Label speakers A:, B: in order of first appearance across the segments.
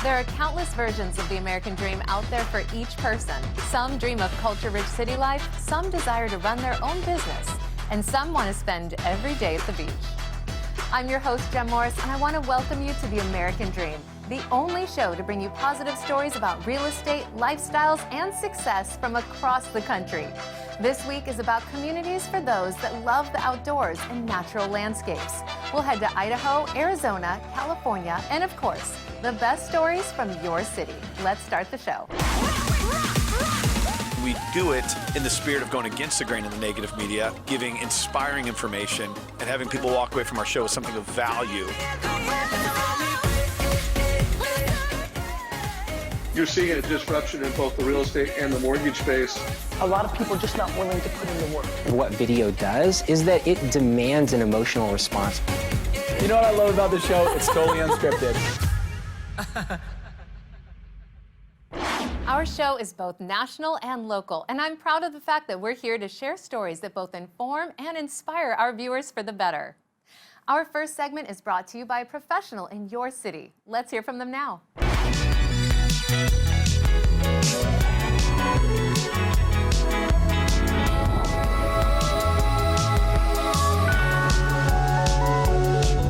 A: There are countless versions of the American dream out there for each person. Some dream of culture-rich city life, some desire to run their own business, and some want to spend every day at the beach. I'm your host, Jenn Morris, and I want to welcome you to the American Dream, the only show to bring you positive stories about real estate, lifestyles, and success from across the country. This week is about communities for those that love the outdoors and natural landscapes. We'll head to Idaho, Arizona, California, and of course, the best stories from your city. Let's start the show.
B: We do it in the spirit of going against the grain in the negative media, giving inspiring information, and having people walk away from our show with something of value.
C: You're seeing a disruption in both the real estate and the mortgage space.
D: A lot of people are just not willing to put in the work.
E: What video does is that it demands an emotional response.
F: You know what I love about this show? It's totally unscripted.
A: Our show is both national and local, and I'm proud of the fact that we're here to share stories that both inform and inspire our viewers for the better. Our first segment is brought to you by a professional in your city. Let's hear from them now.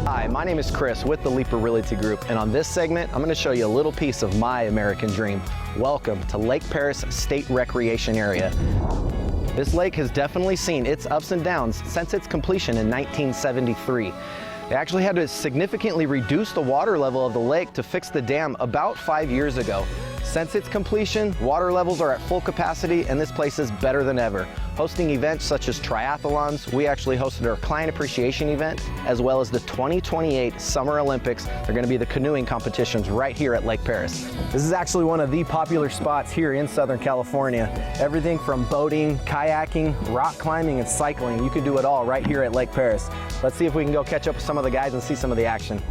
G: Hi, my name is Chris with the Leeper Realty Group, and on this segment, I'm going to show you a little piece of my American dream. Welcome to Lake Perris State Recreation Area. This lake has definitely seen its ups and downs since its completion in 1973. They actually had to significantly reduce the water level of the lake to fix the dam about 5 years ago. Since its completion, water levels are at full capacity and this place is better than ever. Hosting events such as triathlons, we actually hosted our client appreciation event, as well as the 2028 Summer Olympics. They're going to be the canoeing competitions right here at Lake Perris. This is actually one of the popular spots here in Southern California. Everything from boating, kayaking, rock climbing, and cycling. You can do it all right here at Lake Perris. Let's see if we can go catch up with some of the guys and see some of the action.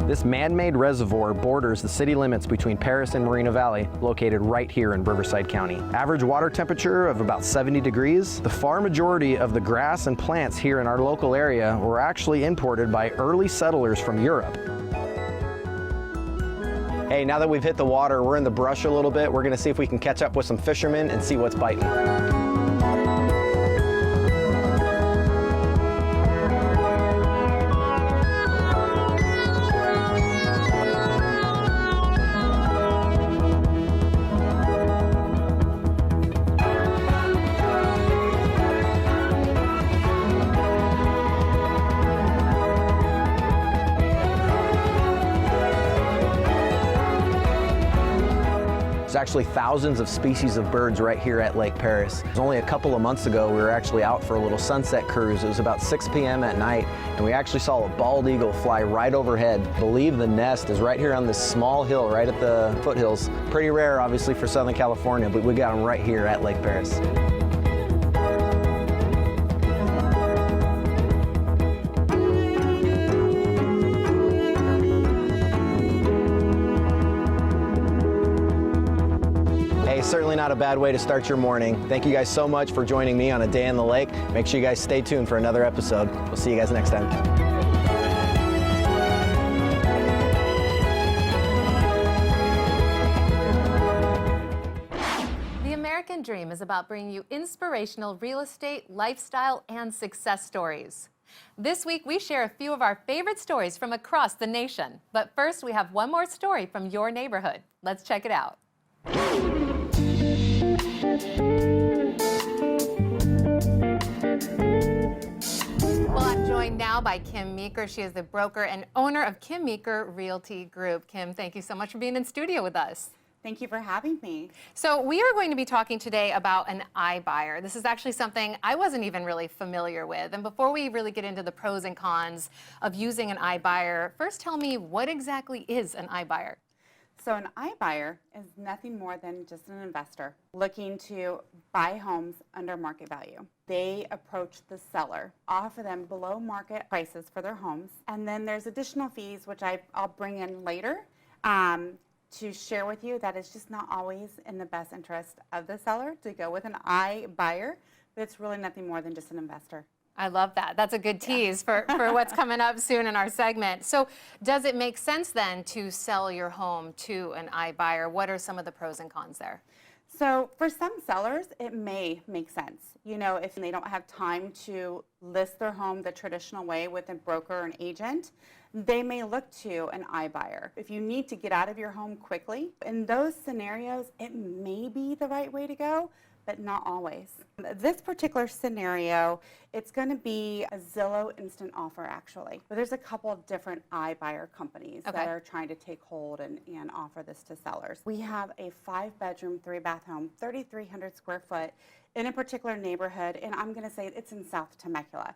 G: This man-made reservoir borders the city limits between Perris and Moreno Valley, located right here in Riverside County. Average water temperature of about 70 degrees. The far majority of the grass and plants here in our local area were actually imported by early settlers from Europe. Hey, now that we've hit the water, we're in the brush a little bit. We're gonna see if we can catch up with some fishermen and see what's biting. There's actually thousands of species of birds right here at Lake Perris. Only a couple of months ago, we were actually out for a little sunset cruise. It was about 6 p.m. at night, and we actually saw a bald eagle fly right overhead. I believe the nest is right here on this small hill, right at the foothills. Pretty rare, obviously, for Southern California, but we got them right here at Lake Perris. Certainly not a bad way to start your morning. Thank you guys so much for joining me on A Day in the Lake. Make sure you guys stay tuned for another episode. We'll see you guys next time.
A: The American Dream is about bringing you inspirational real estate, lifestyle, and success stories. This week, we share a few of our favorite stories from across the nation. But first, we have one more story from your neighborhood. Let's check it out. Well, I'm joined now by Kim Meeker. She is the broker and owner of Kim Meeker Realty Group. Kim, thank you so much for being in studio with us.
H: Thank you for having me.
A: So we are going to be talking today about an iBuyer. This is actually something I wasn't even really familiar with. And before we really get into the pros and cons of using an iBuyer, first tell me, what exactly is an iBuyer?
H: So an iBuyer is nothing more than just an investor looking to buy homes under market value. They approach the seller, offer them below market prices for their homes, and then there's additional fees, which I'll bring in later to share with you. That is just not always in the best interest of the seller to go with an iBuyer, but it's really nothing more than just an investor.
A: I love that. That's a good tease for what's coming up soon in our segment. So does it make sense then to sell your home to an iBuyer? What are some of the pros and cons there?
H: So for some sellers, it may make sense. You know, if they don't have time to list their home the traditional way with a broker or an agent, they may look to an iBuyer. If you need to get out of your home quickly, in those scenarios, it may be the right way to go, but not always. This particular scenario, it's going to be a Zillow instant offer actually. But there's a couple of different iBuyer companies that are trying to take hold and offer this to sellers. We have a 5-bedroom, 3-bath home, 3,300 square foot in a particular neighborhood, and I'm going to say it's in South Temecula.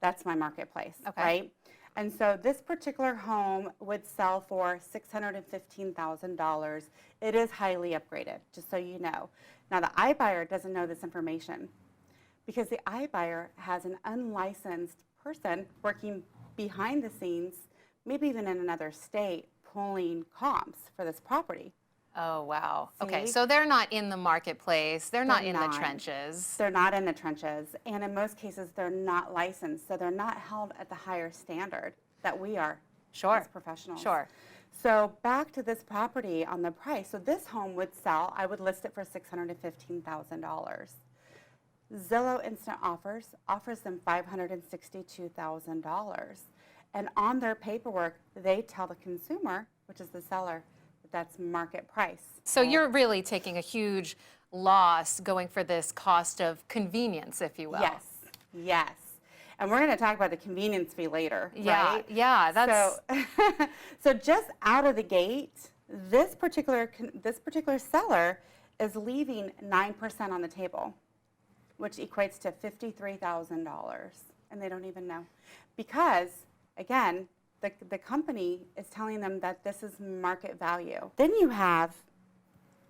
H: That's my marketplace, right? And so this particular home would sell for $615,000. It is highly upgraded, just so you know. Now the iBuyer doesn't know this information because the iBuyer has an unlicensed person working behind the scenes, maybe even in another state, pulling comps for this property.
A: Oh, wow.
H: See?
A: Okay, so they're not in the marketplace. They're not in the trenches.
H: They're not in the trenches. And in most cases, they're not licensed. So they're not held at the higher standard that we are as professionals.
A: Sure.
H: So back to this property on the price. So this home would sell, I would list it for $615,000. Zillow Instant offers them $562,000. And on their paperwork, they tell the consumer, which is the seller, that that's market price.
A: So you're really taking a huge loss going for this cost of convenience, if you will.
H: Yes, yes. And we're going to talk about the convenience fee later, right?
A: Yeah, that's...
H: So just out of the gate, this particular seller is leaving 9% on the table, which equates to $53,000, and they don't even know. Because, again, the company is telling them that this is market value. Then you have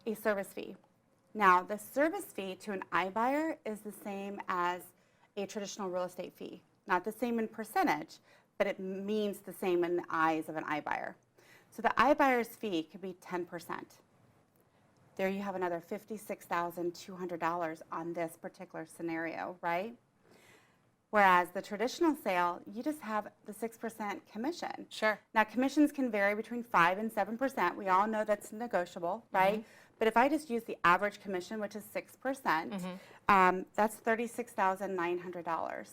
H: a service fee. Now, the service fee to an iBuyer is the same as a traditional real estate fee. Not the same in percentage, but it means the same in the eyes of an iBuyer. So the iBuyer's fee could be 10%. There you have another $56,200 on this particular scenario, right? Whereas the traditional sale, you just have the 6% commission.
A: Sure.
H: Now commissions can vary between 5 and 7%. We all know that's negotiable, right? But if I just use the average commission, which is 6%, that's $36,900.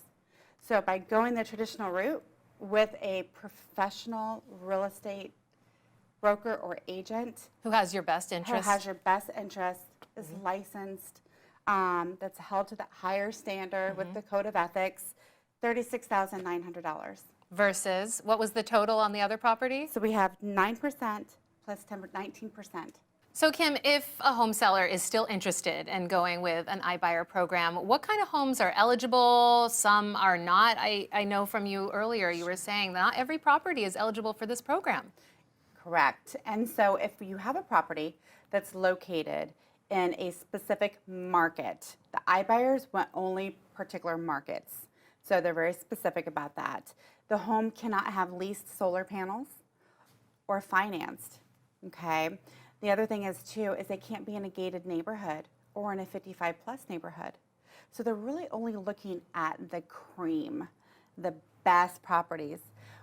H: So by going the traditional route with a professional real estate broker or agent
A: who has your best interest,
H: is licensed, that's held to the higher standard with the code of ethics, $36,900.
A: versus, what was the total on the other property?
H: So we have 9% plus 19%.
A: So Kim, if a home seller is still interested in going with an iBuyer program, what kind of homes are eligible? Some are not. I know from you earlier, you were saying that not every property is eligible for this program.
H: Correct. And so if you have a property that's located in a specific market, the iBuyers want only particular markets. So they're very specific about that. The home cannot have leased solar panels or financed, okay? The other thing is too, is they can't be in a gated neighborhood or in a 55 plus neighborhood. So they're really only looking at the cream, the best properties,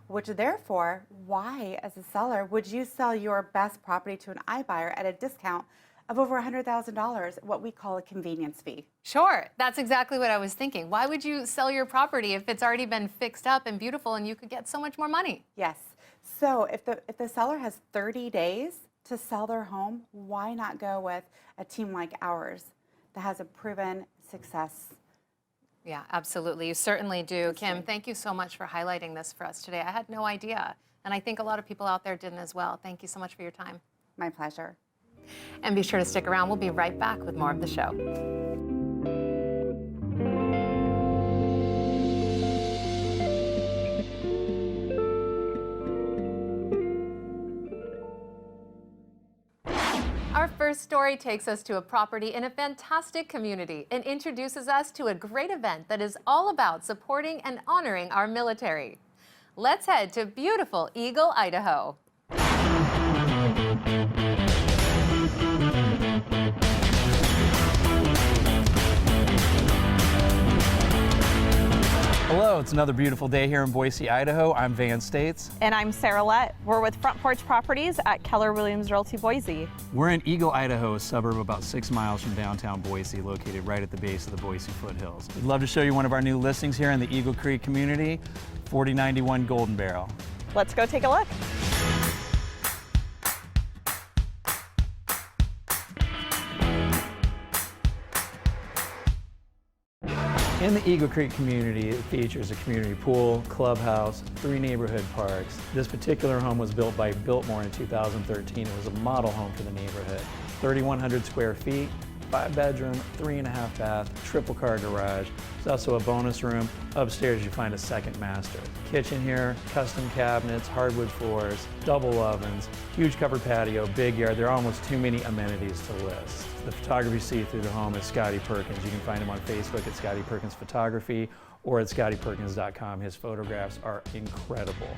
H: which therefore, why as a seller would you sell your best property to an iBuyer at a discount of over $100,000, what we call a convenience fee?
A: Sure, that's exactly what I was thinking. Why would you sell your property if it's already been fixed up and beautiful and you could get so much more money?
H: Yes. So if the seller has 30 days to sell their home, why not go with a team like ours that has a proven success?
A: Yeah, absolutely. You certainly do. Kim, thank you so much for highlighting this for us today. I had no idea, and I think a lot of people out there didn't as well. Thank you so much for your time.
H: My pleasure.
A: And be sure to stick around. We'll be right back with more of the show. first story takes us to a property in a fantastic community and introduces us to a great event that is all about supporting and honoring our military. Let's head to beautiful Eagle, Idaho.
F: Hello, it's another beautiful day here in Boise, Idaho. I'm Van States.
I: And I'm Sarah Lett. We're with Front Porch Properties at Keller Williams Realty Boise.
F: We're in Eagle, Idaho, a suburb about 6 miles from downtown Boise, located right at the base of the Boise foothills. We'd love to show you one of our new listings here in the Eagle Creek community, 4091 Golden Barrel.
I: Let's go take a look.
F: In the Eagle Creek community, it features a community pool, clubhouse, 3 neighborhood parks. This particular home was built by Biltmore in 2013. It was a model home for the neighborhood. 3,100 square feet, 5 bedroom, 3.5 bath, triple car garage. There's also a bonus room. Upstairs you find a second master. Kitchen here, custom cabinets, hardwood floors, double ovens, huge covered patio, big yard. There are almost too many amenities to list. The photography you see through the home is Scotty Perkins. You can find him on Facebook at Scotty Perkins Photography or at scottyperkins.com. His photographs are incredible.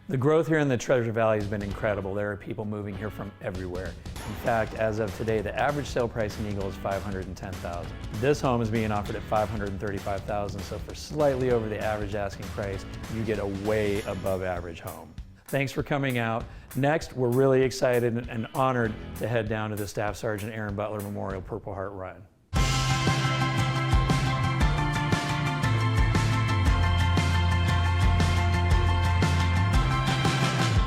F: The growth here in the Treasure Valley has been incredible. There are people moving here from everywhere. In fact, as of today, the average sale price in Eagle is $510,000. This home is being offered at $535,000, so for slightly over the average asking price, you get a way above average home. Thanks for coming out. Next, we're really excited and honored to head down to the Staff Sergeant Aaron Butler Memorial Purple Heart Run.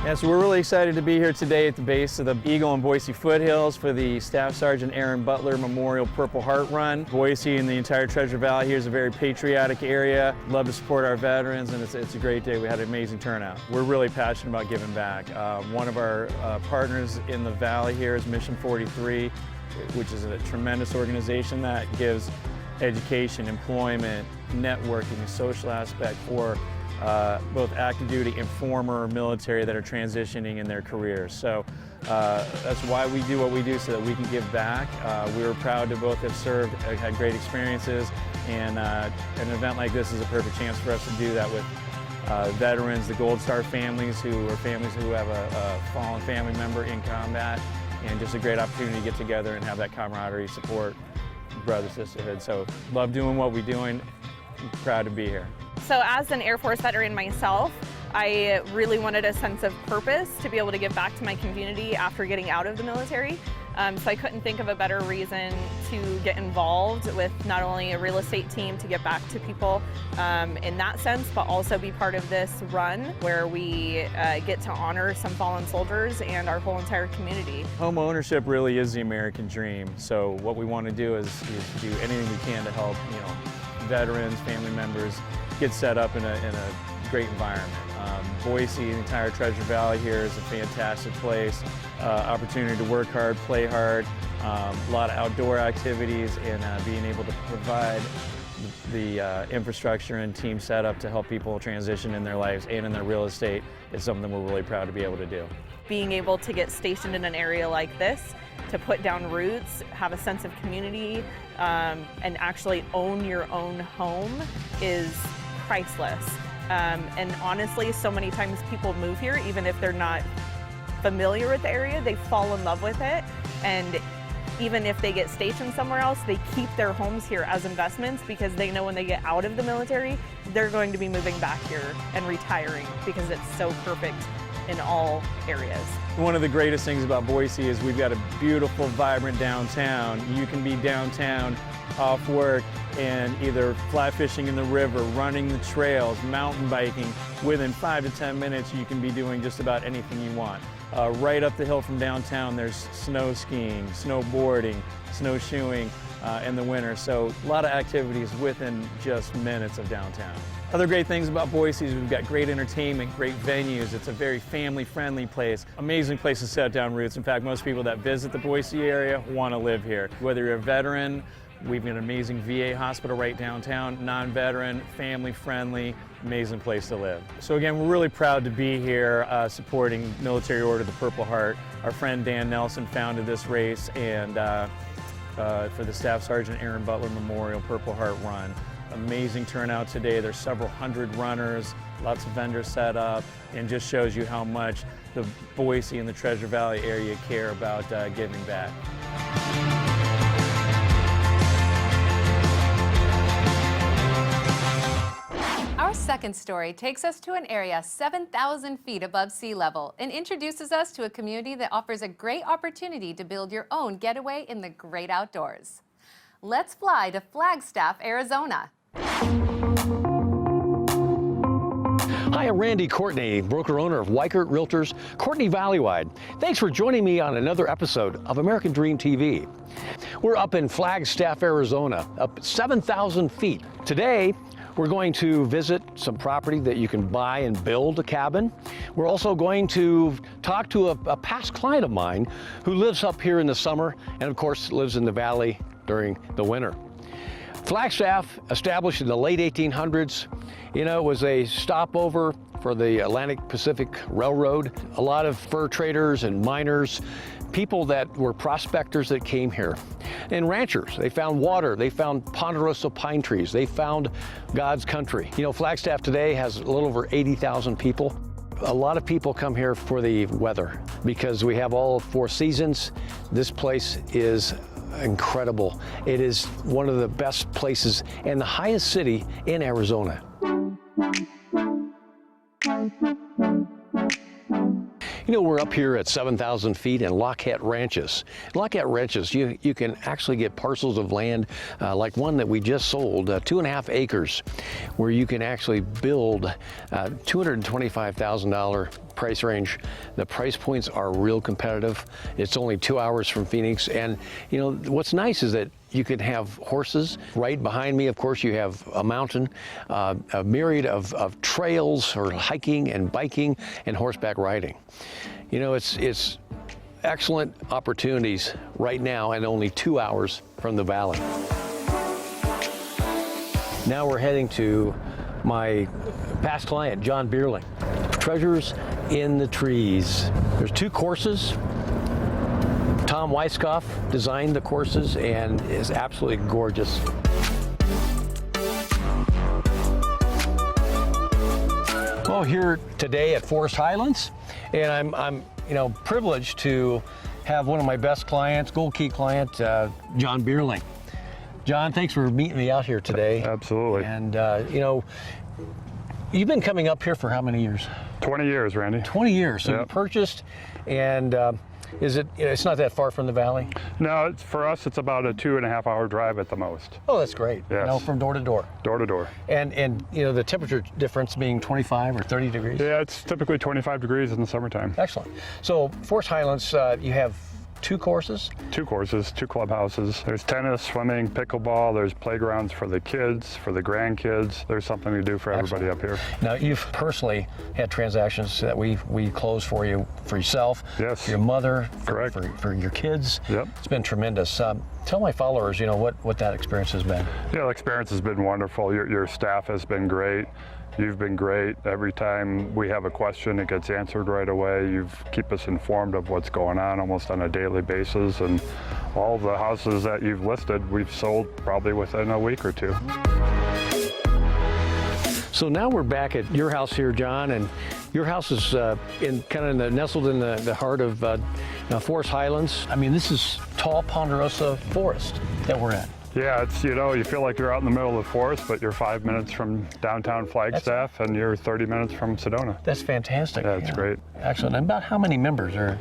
F: Yeah, so we're really excited to be here today at the base of the Eagle and Boise foothills for the Staff Sergeant Aaron Butler Memorial Purple Heart Run. Boise and the entire Treasure Valley here is a very patriotic area. Love to support our veterans, and it's a great day. We had an amazing turnout. We're really passionate about giving back. One of our partners in the valley here is Mission 43, which is a tremendous organization that gives education, employment, networking, a social aspect for both active duty and former military that are transitioning in their careers. So that's why we do what we do, so that we can give back. We were proud to both have served, had great experiences, and an event like this is a perfect chance for us to do that with veterans, the Gold Star families who have a fallen family member in combat, and just a great opportunity to get together and have that camaraderie, support, brother, sisterhood. So love doing what we're doing. Proud to be here.
I: So as an Air Force veteran myself, I really wanted a sense of purpose to be able to give back to my community after getting out of the military. So I couldn't think of a better reason to get involved with not only a real estate team to get back to people in that sense, but also be part of this run where we get to honor some fallen soldiers and our whole entire community.
F: Home ownership really is the American dream. So what we want to do is do anything we can to help, veterans, family members get set up in a great environment. Boise, the entire Treasure Valley here is a fantastic place. Opportunity to work hard, play hard, a lot of outdoor activities, and being able to provide the infrastructure and team setup to help people transition in their lives and in their real estate is something we're really proud to be able to do.
I: Being able to get stationed in an area like this, to put down roots, have a sense of community, and actually own your own home is priceless. And honestly, so many times people move here, even if they're not familiar with the area, they fall in love with it. And even if they get stationed somewhere else, they keep their homes here as investments because they know when they get out of the military, they're going to be moving back here and retiring because it's so perfect in all areas.
F: One of the greatest things about Boise is we've got a beautiful, vibrant downtown. You can be downtown off work and either fly fishing in the river, running the trails, mountain biking. Within 5 to 10 minutes, you can be doing just about anything you want. Right up the hill from downtown, there's snow skiing, snowboarding, snowshoeing in the winter. So a lot of activities within just minutes of downtown. Other great things about Boise is we've got great entertainment, great venues. It's a very family-friendly place. Amazing place to set down roots. In fact, most people that visit the Boise area want to live here. Whether you're a veteran We've got an amazing VA hospital right downtown, non-veteran, family-friendly, amazing place to live. So again, we're really proud to be here supporting Military Order of the Purple Heart. Our friend Dan Nelson founded this race, and for the Staff Sergeant Aaron Butler Memorial Purple Heart Run. Amazing turnout today. There's several hundred runners, lots of vendors set up, and just shows you how much the Boise and the Treasure Valley area care about giving back.
A: Our second story takes us to an area 7,000 feet above sea level and introduces us to a community that offers a great opportunity to build your own getaway in the great outdoors. Let's fly to Flagstaff, Arizona.
J: Hi, I'm Randy Courtney, broker-owner of Weichert Realtors, Courtney Valleywide. Thanks for joining me on another episode of American Dream TV. We're up in Flagstaff, Arizona, up 7,000 feet. Today, we're going to visit some property that you can buy and build a cabin. We're also going to talk to a past client of mine who lives up here in the summer and, of course, lives in the valley during the winter. Flagstaff, established in the late 1800s, you know, it was a stopover for the Atlantic Pacific Railroad. A lot of fur traders and miners, people that were prospectors that came here. And ranchers, they found water, they found ponderosa pine trees, they found God's country. You know, Flagstaff today has a little over 80,000 people. A lot of people come here for the weather because we have all 4 seasons. This place is incredible. It is one of the best places and the highest city in Arizona. You know, we're up here at 7,000 feet in Lockett Ranches. Lockett Ranches, you can actually get parcels of land like one that we just sold, 2.5 acres, where you can actually build $225,000 price range. The price points are real competitive. It's only 2 hours from Phoenix. And you know, what's nice is that you can have horses. Right behind me, of course, you have a mountain, a myriad of trails for hiking and biking and horseback riding. You know, it's excellent opportunities right now and only 2 hours from the valley. Now we're heading to my past client, John Beerling. Treasures in the Trees. There's 2 courses. Tom Weiskopf designed the courses and is absolutely gorgeous. Well, here today at Forest Highlands, and I'm you know, privileged to have one of my best clients, Gold Key client, John Beerling. John, thanks for meeting me out here today.
K: Absolutely.
J: And you know, you've been coming up here for how many years?
K: 20 years, Randy.
J: 20 years. So
K: yep.
J: You purchased, and is it? You know, it's not that far from the valley.
K: No, for us, it's about a 2.5 hour drive at the most.
J: Oh, that's great.
K: Yes.
J: You know, from door to door.
K: Door to door.
J: And you know, the temperature difference being 25 or 30 degrees.
K: Yeah, it's typically 25 degrees in the summertime.
J: Excellent. So Forest Highlands, you have 2 courses?
K: 2 courses, 2 clubhouses. There's tennis, swimming, pickleball. There's playgrounds for the kids, for the grandkids. There's something to do for everybody up here.
J: Now, you've personally had transactions that we closed for you, for yourself,
K: yes,
J: for your mother,
K: correct,
J: for your kids.
K: Yep.
J: It's been tremendous. Tell my followers, you know, what that experience has been.
K: Yeah, the experience has been wonderful. Your staff has been great. You've been great. Every time we have a question, it gets answered right away. You keep us informed of what's going on almost on a daily basis. And all the houses that you've listed, we've sold probably within a week or 2.
J: So now we're back at your house here, John, and your house is nestled in the heart of Forest Highlands. I mean, this is tall ponderosa forest that we're at.
K: Yeah, it's, you know, you feel like you're out in the middle of the forest, but you're 5 minutes from downtown Flagstaff and you're 30 minutes from Sedona.
J: That's fantastic.
K: Yeah, it's great.
J: Excellent. And about how many members are?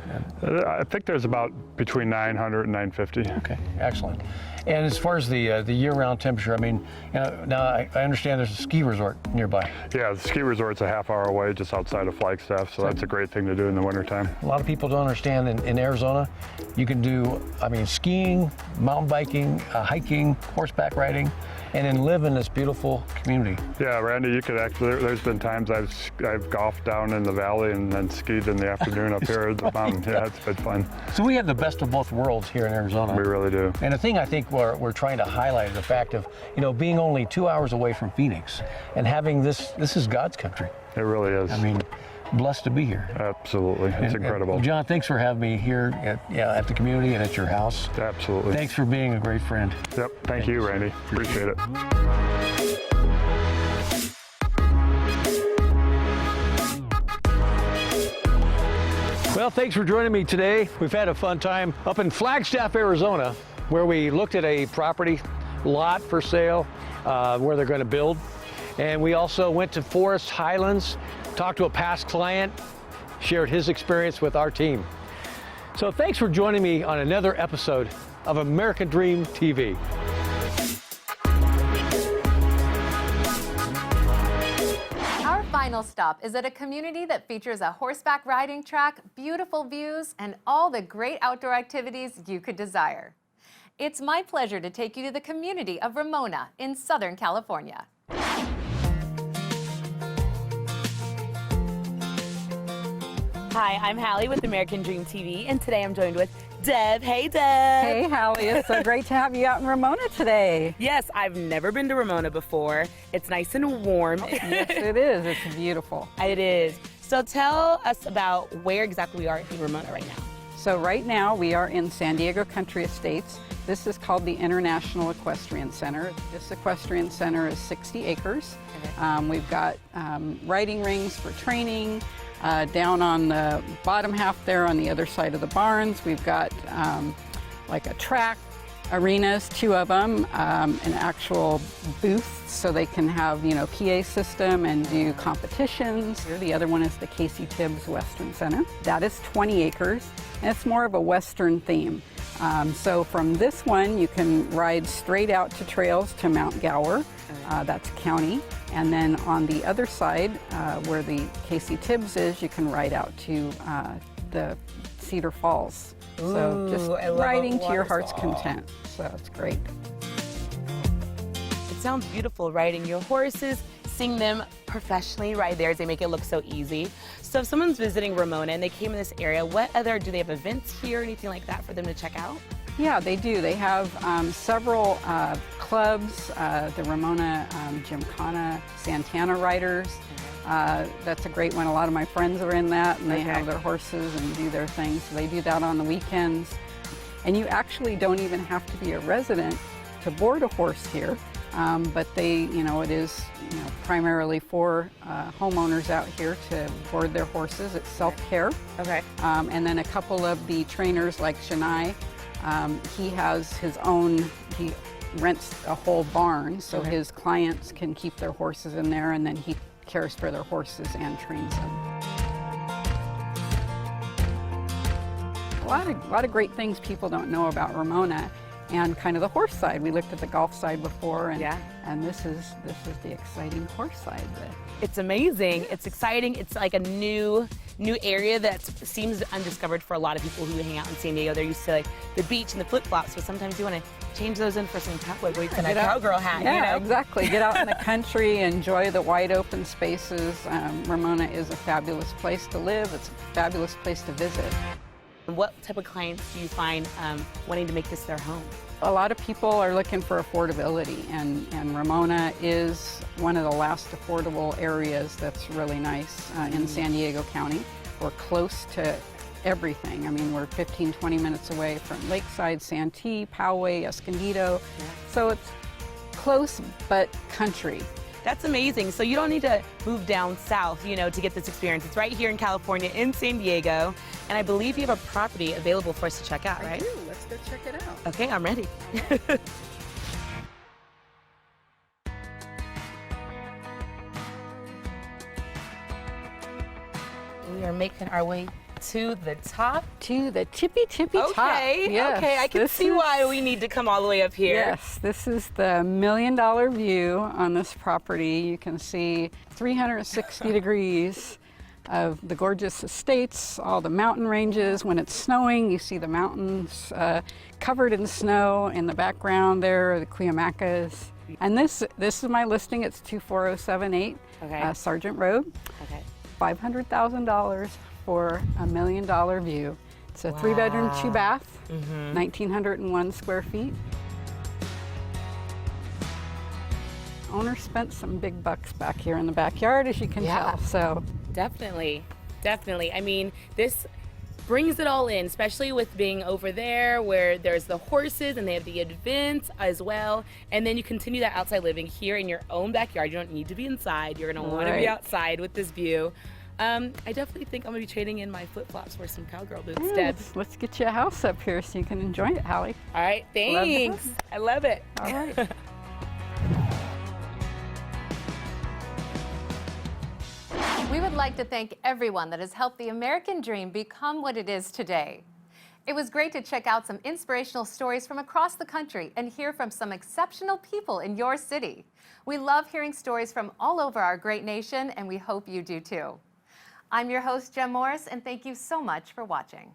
K: I think there's about between 900 and 950.
J: Okay, excellent. And as far as the year-round temperature, I mean, you know, now I understand there's a ski resort nearby.
K: Yeah, the ski resort's a half hour away just outside of Flagstaff, so that's a great thing to do in the wintertime.
J: A lot of people don't understand in Arizona, you can do, I mean, skiing, mountain biking, hiking, horseback riding, and then live in this beautiful community.
K: Yeah, Randy, you could actually, there's been times I've golfed down in the valley and then skied in the afternoon up here at the mountain. Yeah, it's been fun.
J: So we have the best of both worlds here in Arizona.
K: We really do.
J: And the thing I think we're trying to highlight the fact of, you know, being only 2 hours away from Phoenix and having this is God's country.
K: It really is.
J: I mean, blessed to be here.
K: Absolutely, it's incredible.
J: John, thanks for having me here at the community and at your house.
K: Absolutely.
J: Thanks for being a great friend.
K: Yep, thank you, Randy. Appreciate it.
J: Well, thanks for joining me today. We've had a fun time up in Flagstaff, Arizona, where we looked at a property lot for sale where they're going to build. And we also went to Forest Highlands, talked to a past client, shared his experience with our team. So thanks for joining me on another episode of American Dream TV.
A: Our final stop is at a community that features a horseback riding track, beautiful views, and all the great outdoor activities you could desire. It's my pleasure to take you to the community of Ramona in Southern California.
L: Hi, I'm Hallie with American Dream TV, and today I'm joined with Deb. Hey, Deb.
M: Hey, Hallie. It's so great to have you out in Ramona today.
L: Yes, I've never been to Ramona before. It's nice and warm.
M: Yes, it is. It's beautiful.
L: It is. So tell us about where exactly we are in Ramona right now.
M: So right now we are in San Diego Country Estates. This is called the International Equestrian Center. This equestrian center is 60 acres. We've got riding rings for training. Down on the bottom half there on the other side of the barns, we've got like a track, arenas, 2 of them, an actual booth so they can have, you know, PA system and do competitions. The other one is the Casey Tibbs Western Center. That is 20 acres, and it's more of a Western theme. So from this one, you can ride straight out to trails to Mount Gower, that's county. And then on the other side, where the Casey Tibbs is, you can ride out to the Cedar Falls. So just riding to your heart's content. So it's great.
L: It sounds beautiful, riding your horses, seeing them professionally ride theirs. They make it look so easy. So if someone's visiting Ramona and they came in this area, do they have events here or anything like that for them to check out?
M: Yeah, they do. They have several clubs, the Ramona Gymkhana Santana Riders. That's a great one. A lot of my friends are in that, and they have their horses and do their things. So they do that on the weekends. And you actually don't even have to be a resident to board a horse here. But they, it is primarily for homeowners out here to board their horses. It's self-care.
L: Okay.
M: And then a couple of the trainers like Shania, he has his own, he rents a whole barn, so his clients can keep their horses in there, and then he cares for their horses and trains them. A lot of great things people don't know about Ramona, and kind of the horse side. We looked at the golf side before, and this is the exciting horse side.
L: It's amazing. It's exciting. It's like a new area that seems undiscovered for a lot of people who hang out in San Diego. They're used to like the beach and the flip-flops, but sometimes you want to change those in for some cowboys and a cowgirl hat.
M: Yeah, exactly. Get out in the country, enjoy the wide open spaces. Ramona is a fabulous place to live. It's a fabulous place to visit.
L: What type of clients do you find wanting to make this their home?
M: A lot of people are looking for affordability, and Ramona is one of the last affordable areas that's really nice in San Diego County. We're close to everything. I mean, we're 15, 20 minutes away from Lakeside, Santee, Poway, Escondido. So it's close but country.
L: That's amazing. So you don't need to move down south, to get this experience. It's right here in California, in San Diego. And I believe you have a property available for us to check out, right?
M: I do. Let's go check it out.
L: Okay, I'm ready. We are making our way to the top.
M: To the tippy top.
L: Yes, okay, I can see why we need to come all the way up here.
M: Yes, this is the $1 million view on this property. You can see 360 degrees of the gorgeous estates, all the mountain ranges. When it's snowing, you see the mountains covered in snow. In the background there are the Cuyamacas. And this is my listing. It's 24078 Sargent Road.
L: Okay.
M: $500,000 for a $1 million view. It's a 3-bedroom, 2-bath, 1,901 square feet. owner spent some big bucks back here in the backyard, as you can tell. So
L: definitely. I mean, this brings it all in, especially with being over there where there's the horses and they have the events as well. And then you continue that outside living here in your own backyard. You don't need to be inside. You're going to want to be outside with this view. I definitely think I'm going to be trading in my flip-flops for some cowgirl boots, Deb.
M: Let's get you a house up here so you can enjoy it, Hallie.
L: All right, thanks. I love it.
M: All right.
A: We would like to thank everyone that has helped the American dream become what it is today. It was great to check out some inspirational stories from across the country and hear from some exceptional people in your city. We love hearing stories from all over our great nation, and we hope you do too. I'm your host, Jenn Morris, and thank you so much for watching.